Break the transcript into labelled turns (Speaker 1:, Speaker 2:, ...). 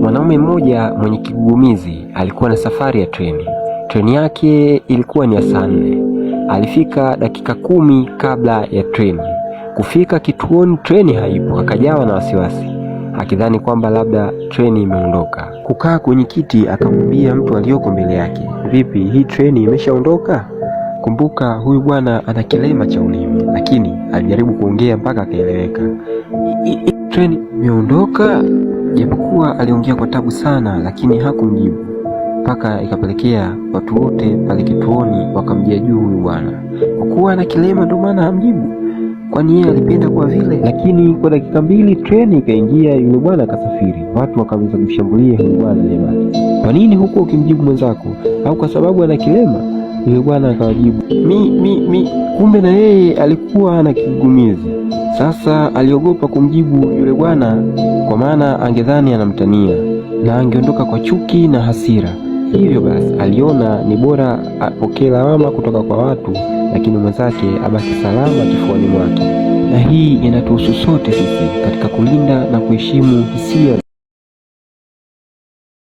Speaker 1: Mwanaume mmoja mwenye kigugumizi alikuwa na safari ya treni. Treni yake ilikuwa ni ya saa 4. Alifika dakika 10 kabla ya treni kufika kituoni. Treni haipo. Akajawa na wasiwasi akidhani kwamba labda treni imeondoka. Kukaa kwenye kiti akamwambia mtu aliyoko mbele yake, vipi, hii treni imeshaondoka? Kumbuka huyu bwana ana kilema cha ulimi, lakini alijaribu kuongea mpaka akaeleweka. Treni imeondoka? Japokuwa aliongea kwa tabu sana, lakini hakumjibu, mpaka ikapelekea watu wote pale kituoni wakamjia juu huyu bwana. Kwa kuwa ana kilema ndio maana hamjibu, kwani yeye alipenda kwa vile. Lakini kwa dakika 2 treni ikaingia, yule bwana akasafiri. Watu wakaanza kumshambulia huyu bwana aliyebaki. Kwa nini huko ukimjibu mwenzako? Au kwa sababu ana kilema? Yule bwana akawajibu, kumbe na yeye alikuwa ana kigugumizi. Sasa aliogopa kumjibu yule bwana, kwa maana angedhani anamtania na angeondoka kwa chuki na hasira. Hivyo basi aliona ni bora apokee lawama kutoka kwa watu, lakini mwenzake abaki salama kifuani mwake. Na hii inatuhusu sote sisi katika kulinda na kuheshimu hisia